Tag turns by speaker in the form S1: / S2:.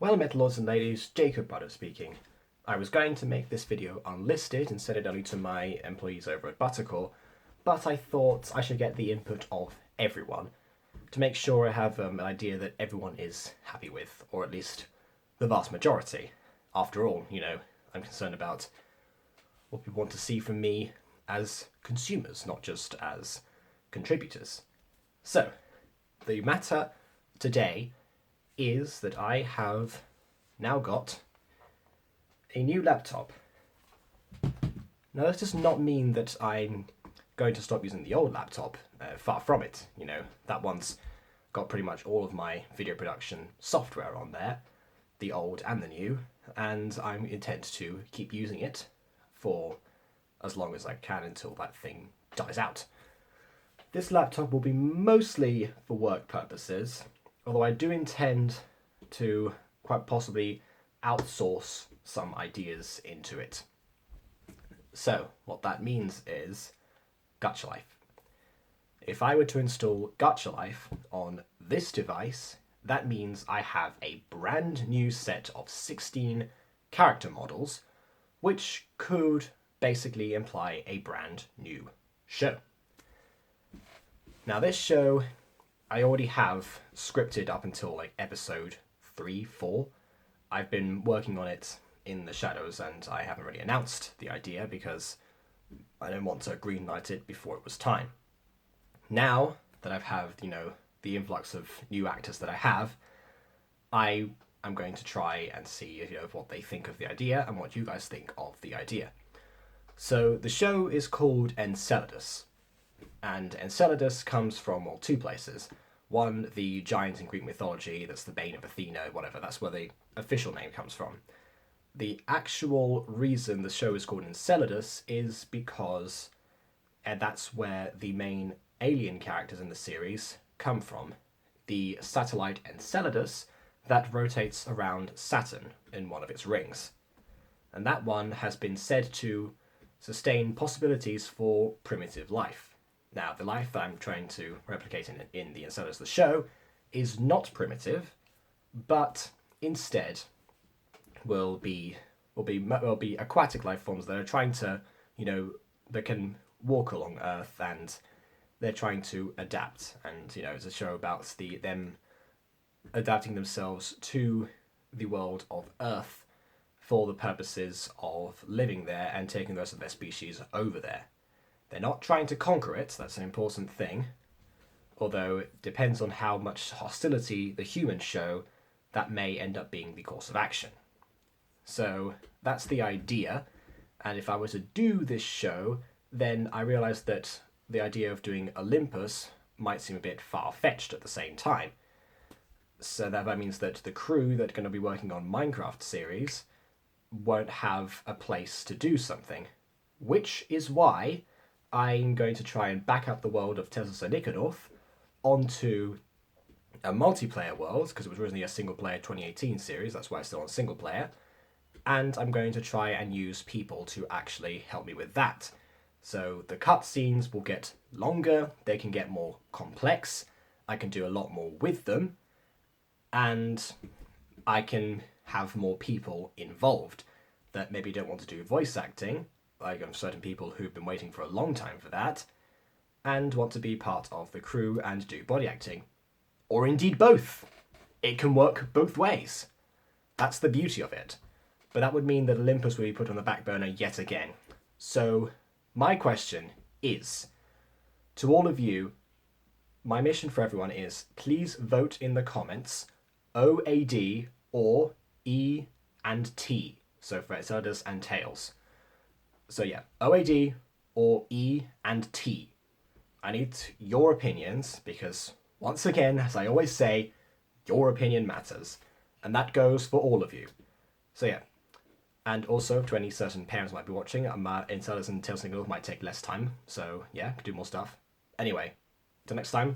S1: Well met, lords and ladies, Jacob Butter speaking. I was going to make this video unlisted and send it only to my employees over at Buttercore, but I thought I should get the input of everyone to make sure I have an idea that everyone is happy with, or at least the vast majority. After all, I'm concerned about what people want to see from me as consumers, not just as contributors. So, the matter today is that I have now got a new laptop. Now, this does not mean that I'm going to stop using the old laptop. Far from it. That one's got pretty much all of my video production software on there, the old and the new, and I intend to keep using it for as long as I can until that thing dies out. This laptop will be mostly for work purposes, although I do intend to quite possibly outsource some ideas into it. So, what that means is Gacha Life. If I were to install Gacha Life on this device, that means I have a brand new set of 16 character models, which could basically imply a brand new show. Now, this show I already have scripted up until episode 3, 4. I've been working on it in the shadows and I haven't really announced the idea because I don't want to greenlight it before it was time. Now that I've had, the influx of new actors that I have, I am going to try and see, what they think of the idea and what you guys think of the idea. So the show is called Enceladus. And Enceladus comes from, two places. One, the giant in Greek mythology, that's the bane of Athena, whatever, that's where the official name comes from. The actual reason the show is called Enceladus is because that's where the main alien characters in the series come from. The satellite Enceladus that rotates around Saturn in one of its rings. And that one has been said to sustain possibilities for primitive life. Now, the life that I'm trying to replicate in the Enceladus the show is not primitive, but instead will be aquatic life forms that are trying to, that can walk along Earth, and they're trying to adapt. And it's a show about them adapting themselves to the world of Earth for the purposes of living there and taking the rest of their species over there. They're not trying to conquer it, that's an important thing, although it depends on how much hostility the humans show, that may end up being the course of action. So that's the idea, and if I were to do this show, then I realised that the idea of doing Olympus might seem a bit far-fetched at the same time. So that means that the crew that are going to be working on Minecraft series won't have a place to do something, which is why I'm going to try and back up the world of Tezos and Nikonorth onto a multiplayer world, because it was originally a single-player 2018 series, that's why it's still on single-player, and I'm going to try and use people to actually help me with that. So the cutscenes will get longer, they can get more complex, I can do a lot more with them, and I can have more people involved that maybe don't want to do voice acting, like certain people who've been waiting for a long time for that, and want to be part of the crew and do body acting. Or indeed both. It can work both ways. That's the beauty of it. But that would mean that Olympus will be put on the back burner yet again. So, my question is, to all of you, my mission for everyone is, please vote in the comments, OAD or E and T. So for Enceladus and Tails. So yeah, OAD or E and T. I need your opinions because, once again, as I always say, your opinion matters. And that goes for all of you. So yeah. And also, to any certain parents who might be watching, Enceladus and Tails and Nikonorth might take less time. So yeah, could do more stuff. Anyway, till next time,